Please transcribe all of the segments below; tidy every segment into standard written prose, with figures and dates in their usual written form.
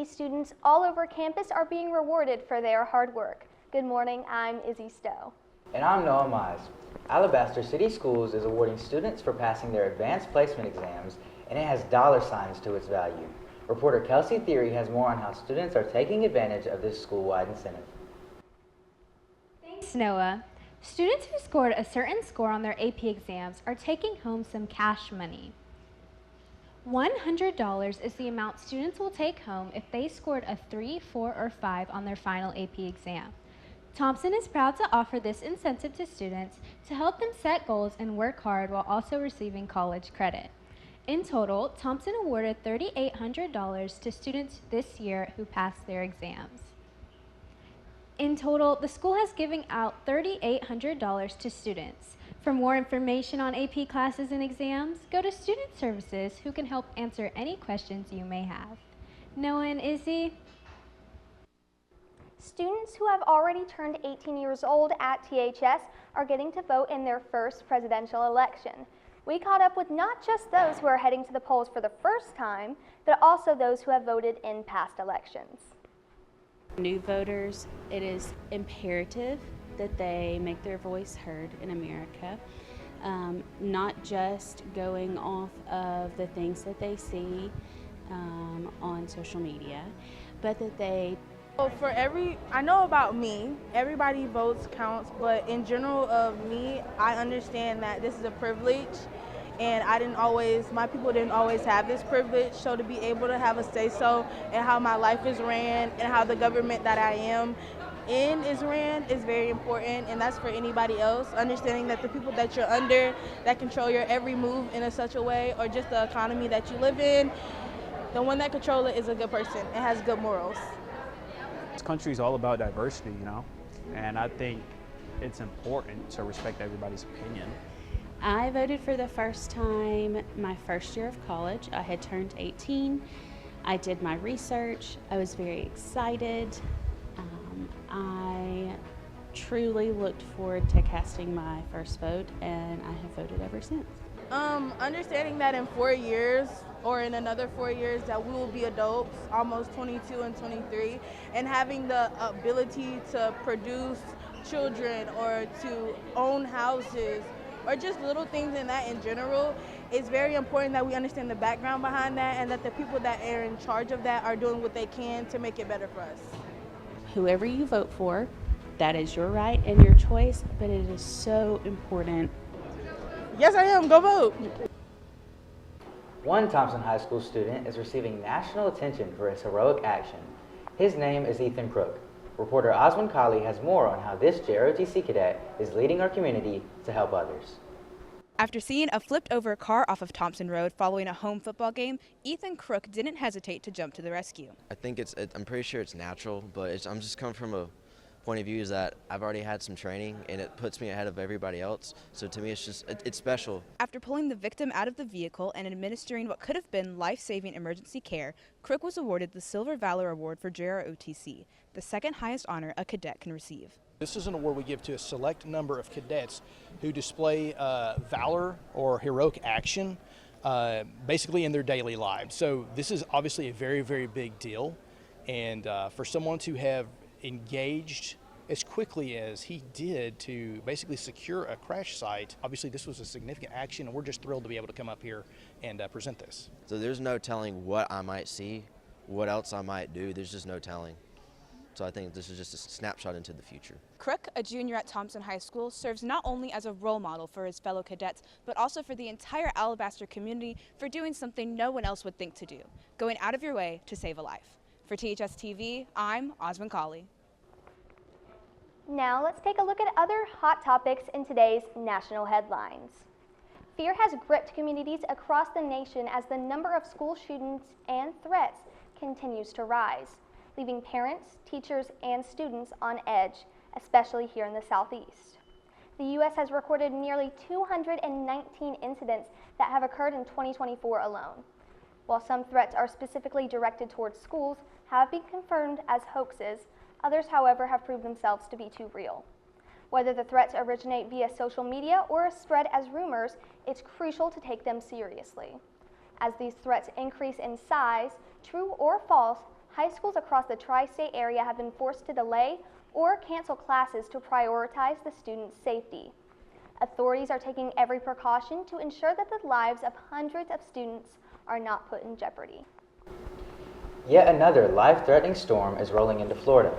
AP students all over campus are being rewarded for their hard work. Good morning, I'm Izzy Stowe. And I'm Noah Mize. Alabaster City Schools is awarding students for passing their advanced placement exams, and it has dollar signs to its value. Reporter Kelsey Theory has more on how students are taking advantage of this school-wide incentive. Thanks, Noah. Students who scored a certain score on their AP exams are taking home some cash money. $100 is the amount students will take home if they scored a 3, 4, or 5 on their final AP exam. Thompson is proud to offer this incentive to students to help them set goals and work hard while also receiving college credit. In total, Thompson awarded $3,800 to students this year who passed their exams. In total, the school has given out $3,800 to students. For more information on AP classes and exams, go to Student Services, who can help answer any questions you may have. Noah and Izzy? Students who have already turned 18 years old at THS are getting to vote in their first presidential election. We caught up with not just those who are heading to the polls for the first time, but also those who have voted in past elections. New voters, it is imperative that they make their voice heard in America, not just going off of the things that they see on social media, but that they I know about me, everybody votes counts, but in general of me, I understand that this is a privilege, and my people didn't always have this privilege, so to be able to have a say-so in how my life is ran and how the government that I am in is ran is very important, and that's for anybody else. Understanding that the people that you're under that control your every move in such a way, or just the economy that you live in, the one that controls it is a good person and has good morals. This country is all about diversity, and I think it's important to respect everybody's opinion. I voted for the first time my first year of college. I had turned 18. I did my research. I was very excited. I truly looked forward to casting my first vote, and I have voted ever since. Understanding that in 4 years or in another 4 years that we will be adults, almost 22 and 23, and having the ability to produce children or to own houses or just little things in that in general, it's very important that we understand the background behind that and that the people that are in charge of that are doing what they can to make it better for us. Whoever you vote for, that is your right and your choice, but it is so important. Yes, I am. Go vote. One Thompson High School student is receiving national attention for his heroic action. His name is Ethan Crook. Reporter Oswin Colley has more on how this JROTC cadet is leading our community to help others. After seeing a flipped-over car off of Thompson Road following a home football game, Ethan Crook didn't hesitate to jump to the rescue. I think I'm pretty sure it's natural, but I'm just coming from a point of view is that I've already had some training and it puts me ahead of everybody else. So to me, it's special. After pulling the victim out of the vehicle and administering what could have been life-saving emergency care, Crook was awarded the Silver Valor Award for JROTC, the second highest honor a cadet can receive. This is an award we give to a select number of cadets who display valor or heroic action basically in their daily lives. So this is obviously a very, very big deal. And for someone to have engaged as quickly as he did to basically secure a crash site, obviously this was a significant action, and we're just thrilled to be able to come up here and present this. So there's no telling what I might see, what else I might do. There's just no telling. So I think this is just a snapshot into the future. Crook, a junior at Thompson High School, serves not only as a role model for his fellow cadets, but also for the entire Alabaster community for doing something no one else would think to do, going out of your way to save a life. For THSTV, I'm Osmond Colley. Now let's take a look at other hot topics in today's national headlines. Fear has gripped communities across the nation as the number of school shootings and threats continues to rise, leaving parents, teachers, and students on edge, especially here in the Southeast. The U.S. has recorded nearly 219 incidents that have occurred in 2024 alone. While some threats are specifically directed towards schools, have been confirmed as hoaxes, others, however, have proved themselves to be too real. Whether the threats originate via social media or spread as rumors, it's crucial to take them seriously. As these threats increase in size, true or false, high schools across the tri-state area have been forced to delay or cancel classes to prioritize the students' safety. Authorities are taking every precaution to ensure that the lives of hundreds of students are not put in jeopardy. Yet another life-threatening storm is rolling into Florida.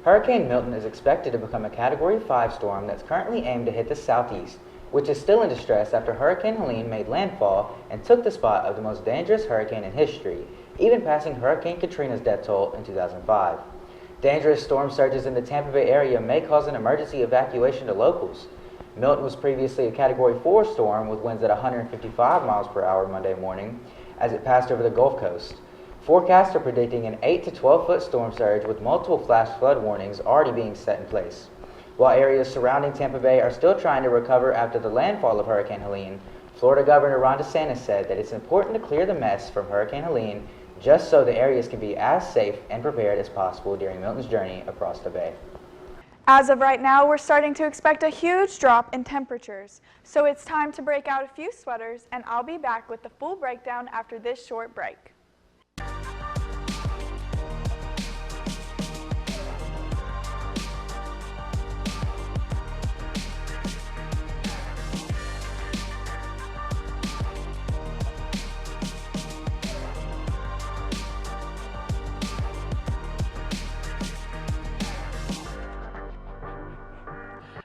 Hurricane Milton is expected to become a Category 5 storm that's currently aimed to hit the southeast, which is still in distress after Hurricane Helene made landfall and took the spot of the most dangerous hurricane in history, even passing Hurricane Katrina's death toll in 2005. Dangerous storm surges in the Tampa Bay area may cause an emergency evacuation to locals. Milton was previously a Category 4 storm with winds at 155 miles per hour Monday morning as it passed over the Gulf Coast. Forecasts are predicting an 8 to 12-foot storm surge with multiple flash flood warnings already being set in place. While areas surrounding Tampa Bay are still trying to recover after the landfall of Hurricane Helene, Florida Governor Ron DeSantis said that it's important to clear the mess from Hurricane Helene just so the areas can be as safe and prepared as possible during Milton's journey across the bay. As of right now, we're starting to expect a huge drop in temperatures, so it's time to break out a few sweaters, and I'll be back with the full breakdown after this short break.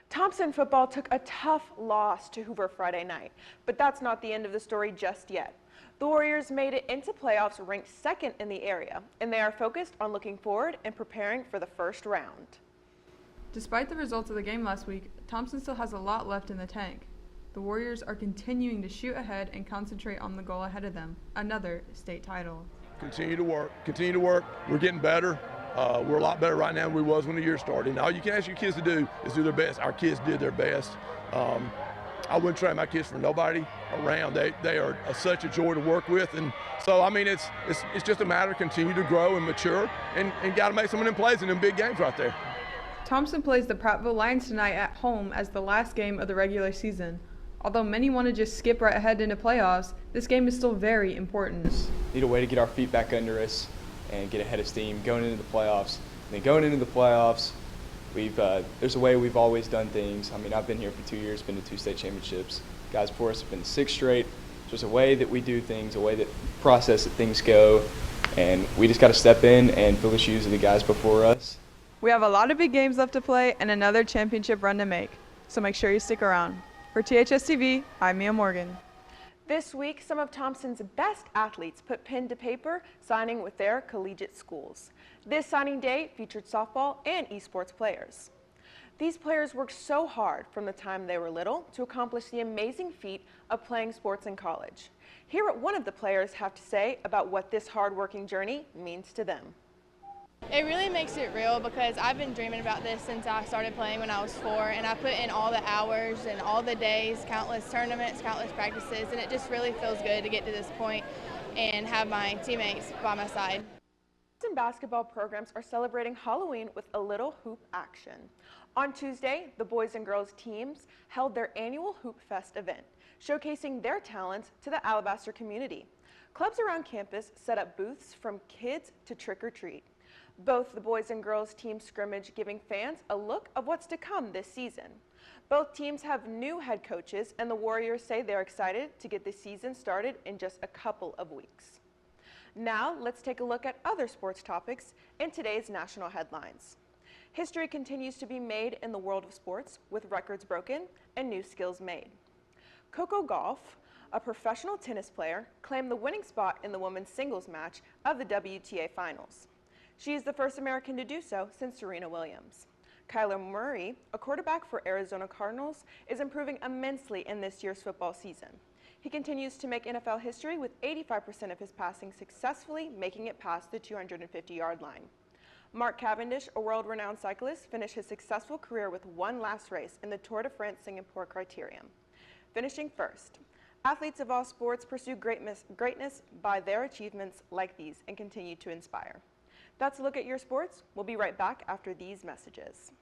Thompson football took a tough loss to Hoover Friday night, but that's not the end of the story just yet. The Warriors made it into playoffs ranked second in the area, and they are focused on looking forward and preparing for the first round. Despite the results of the game last week, Thompson still has a lot left in the tank. The Warriors are continuing to shoot ahead and concentrate on the goal ahead of them, another state title. Continue to work. We're getting better. We're a lot better right now than we was when the year started. And all you can ask your kids to do is do their best. Our kids did their best. I wouldn't trade my kids for nobody around. They are such a joy to work with. And so, I mean, it's just a matter of continue to grow and mature and got to make some of them plays in them big games right there. Thompson plays the Prattville Lions tonight at home as the last game of the regular season. Although many want to just skip right ahead into playoffs, this game is still very important. Need a way to get our feet back under us and get ahead of steam going into the playoffs. And then going into the playoffs, there's a way we've always done things. I mean, I've been here for 2 years, been to 2 state championships. Guys before us have been 6 straight. There's a way that we do things, a way that process that things go, and we just got to step in and fill the shoes of the guys before us. We have a lot of big games left to play and another championship run to make, so make sure you stick around. For THSTV, I'm Mia Morgan. This week, some of Thompson's best athletes put pen to paper signing with their collegiate schools. This signing day featured softball and esports players. These players worked so hard from the time they were little to accomplish the amazing feat of playing sports in college. Hear what one of the players have to say about what this hard-working journey means to them. It really makes it real because I've been dreaming about this since I started playing when I was 4, and I put in all the hours and all the days, countless tournaments, countless practices, and it just really feels good to get to this point and have my teammates by my side. Thompson basketball programs are celebrating Halloween with a little hoop action. On Tuesday, the boys and girls teams held their annual Hoop Fest event, showcasing their talents to the Alabaster community. Clubs around campus set up booths from kids to trick-or-treat. Both the boys and girls team scrimmage giving fans a look of what's to come this season. Both teams have new head coaches, and the Warriors say they're excited to get the season started in just a couple of weeks. Now let's take a look at other sports topics in today's national headlines. History continues to be made in the world of sports with records broken and new skills made. Coco Gauff, a professional tennis player, claimed the winning spot in the women's singles match of the WTA Finals. She is the first American to do so since Serena Williams. Kyler Murray, a quarterback for Arizona Cardinals, is improving immensely in this year's football season. He continues to make NFL history with 85% of his passing successfully making it past the 250-yard line. Mark Cavendish, a world-renowned cyclist, finished his successful career with one last race in the Tour de France Singapore Criterium, finishing first. Athletes of all sports pursue greatness by their achievements like these and continue to inspire. That's a look at your sports. We'll be right back after these messages.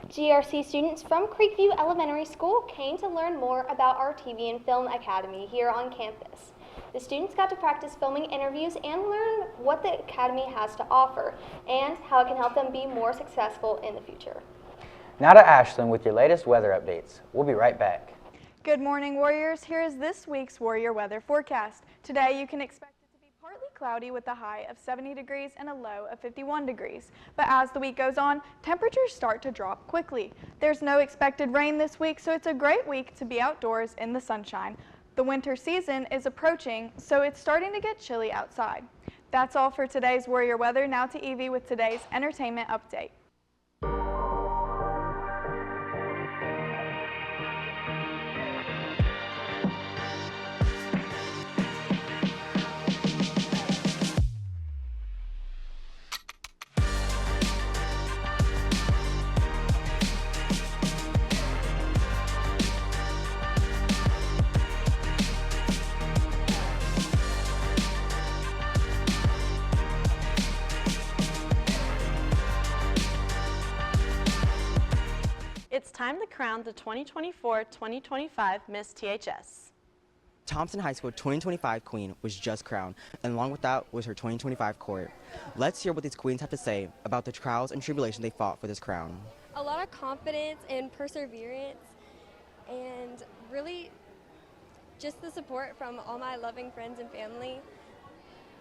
GRC students from Creekview Elementary School came to learn more about our TV and Film Academy here on campus. The students got to practice filming interviews and learn what the Academy has to offer and how it can help them be more successful in the future. Now to Ashlyn with your latest weather updates. We'll be right back. Good morning, Warriors. Here is this week's Warrior weather forecast. Today, you can expect it to be partly cloudy with a high of 70 degrees and a low of 51 degrees. But as the week goes on, temperatures start to drop quickly. There's no expected rain this week, so it's a great week to be outdoors in the sunshine. The winter season is approaching, so it's starting to get chilly outside. That's all for today's Warrior weather. Now to Evie with today's entertainment update. It's time to crown the 2024-2025 Miss THS. Thompson High School 2025 Queen was just crowned, and along with that was her 2025 court. Let's hear what these queens have to say about the trials and tribulations they fought for this crown. A lot of confidence and perseverance, and really just the support from all my loving friends and family.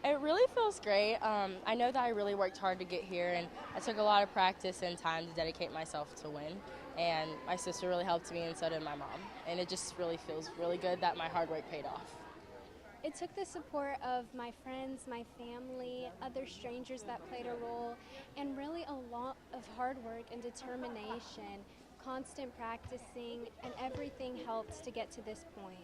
It really feels great. I know that I really worked hard to get here, and I took a lot of practice and time to dedicate myself to win. And my sister really helped me, and so did my mom. And it just really feels really good that my hard work paid off. It took the support of my friends, my family, other strangers that played a role, and really a lot of hard work and determination, constant practicing, and everything helped to get to this point.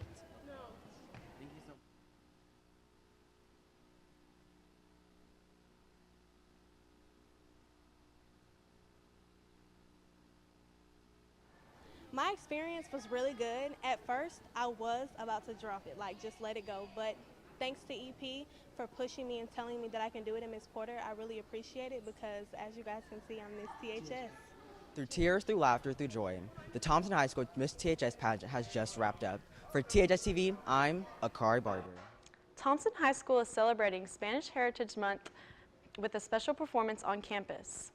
My experience was really good. At first, I was about to drop it, like just let it go. But thanks to EP for pushing me and telling me that I can do it in Miss Porter, I really appreciate it because, as you guys can see, I'm Miss THS. Through tears, through laughter, through joy, the Thompson High School Miss THS pageant has just wrapped up. For THSTV, I'm Akari Barber. Thompson High School is celebrating Spanish Heritage Month with a special performance on campus.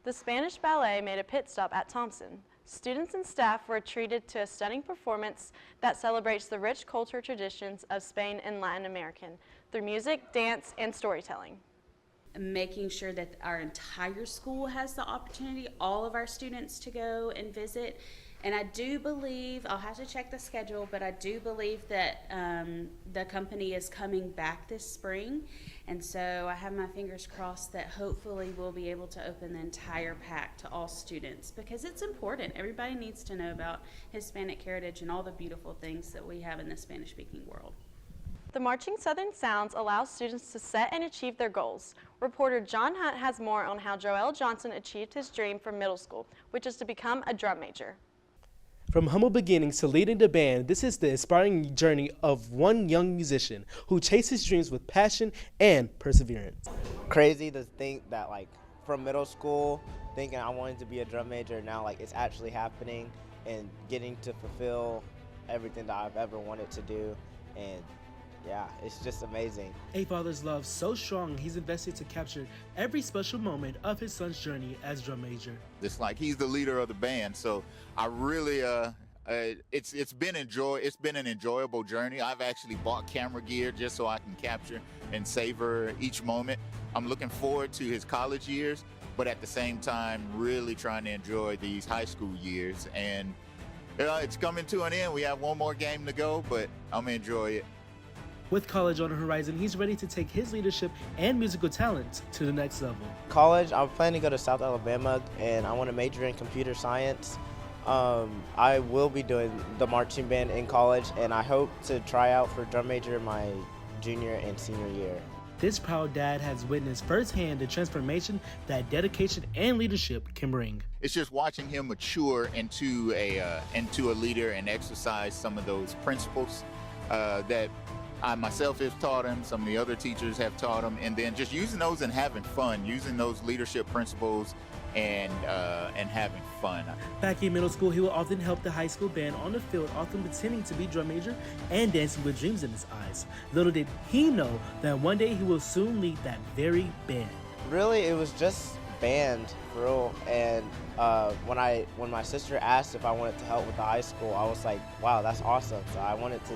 The Spanish Ballet made a pit stop at Thompson. Students and staff were treated to a stunning performance that celebrates the rich cultural traditions of Spain and Latin American through music, dance, and storytelling. Making sure that our entire school has the opportunity, all of our students, to go and visit. And I do believe, I'll have to check the schedule, but I do believe that the company is coming back this spring. And so I have my fingers crossed that hopefully we'll be able to open the entire pack to all students because it's important. Everybody needs to know about Hispanic heritage and all the beautiful things that we have in the Spanish-speaking world. The Marching Southern Sounds allows students to set and achieve their goals. Reporter John Hunt has more on how Joel Johnson achieved his dream from middle school, which is to become a drum major. From humble beginnings to leading the band, this is the inspiring journey of one young musician who chases dreams with passion and perseverance. Crazy to think that, like, from middle school, thinking I wanted to be a drum major, now, like, it's actually happening and getting to fulfill everything that I've ever wanted to do. And yeah, it's just amazing. A father's love so strong, he's invested to capture every special moment of his son's journey as drum major. It's like he's the leader of the band, so I really it's been an enjoyable journey. I've actually bought camera gear just so I can capture and savor each moment. I'm looking forward to his college years, but at the same time really trying to enjoy these high school years. And it's coming to an end. We have one more game to go, but I'm gonna enjoy it. With college on the horizon, he's ready to take his leadership and musical talent to the next level. College, I'm planning to go to South Alabama, and I want to major in computer science. I will be doing the marching band in college, and I hope to try out for drum major in my junior and senior year. This proud dad has witnessed firsthand the transformation that dedication and leadership can bring. It's just watching him mature into a leader and exercise some of those principles that I myself have taught him, some of the other teachers have taught him, and then just using those and having fun, using those leadership principles and having fun. Back in middle school, he will often help the high school band on the field, often pretending to be drum major and dancing with dreams in his eyes. Little did he know that one day he will soon lead that very band. Really, it was just band for real, and when my sister asked if I wanted to help with the high school, I was like, wow, that's awesome. So I wanted to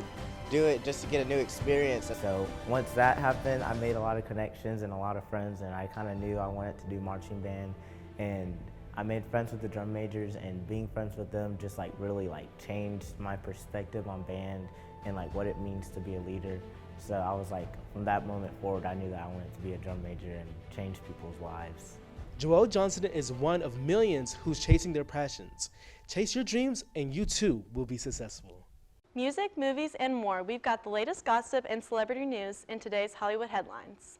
do it just to get a new experience. So once that happened, I made a lot of connections and a lot of friends, and I kind of knew I wanted to do marching band, and I made friends with the drum majors, and being friends with them just like really like changed my perspective on band and like what it means to be a leader. So I was like, from that moment forward, I knew that I wanted to be a drum major and change people's lives. Joel Johnson is one of millions who's chasing their passions. Chase your dreams and you too will be successful. Music, movies, and more. We've got the latest gossip and celebrity news in today's Hollywood headlines.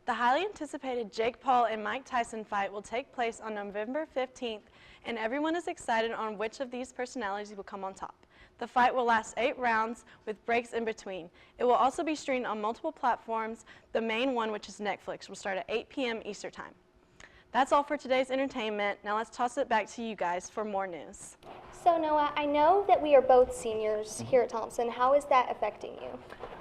The highly anticipated Jake Paul and Mike Tyson fight will take place on November 15th, and everyone is excited on which of these personalities will come on top. The fight will last 8 rounds with breaks in between. It will also be streamed on multiple platforms. The main one, which is Netflix, will start at 8 p.m. Eastern Time. That's all for today's entertainment. Now let's toss it back to you guys for more news. So Noah, I know that we are both seniors here at Thompson. How is that affecting you?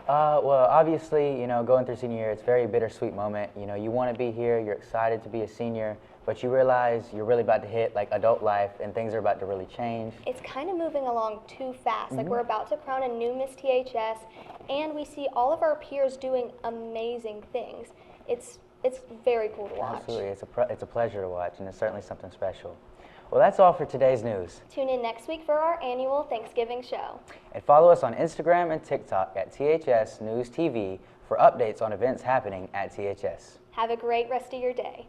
Well, obviously, going through senior year, it's a very bittersweet moment. You want to be here, you're excited to be a senior, but you realize you're really about to hit like adult life and things are about to really change. It's kind of moving along too fast. Like we're about to crown a new Miss THS, and we see all of our peers doing amazing things. It's very cool to watch. Absolutely, it's a pleasure to watch, and it's certainly something special. Well, that's all for today's news. Tune in next week for our annual Thanksgiving show. And follow us on Instagram and TikTok at THS News TV for updates on events happening at THS. Have a great rest of your day.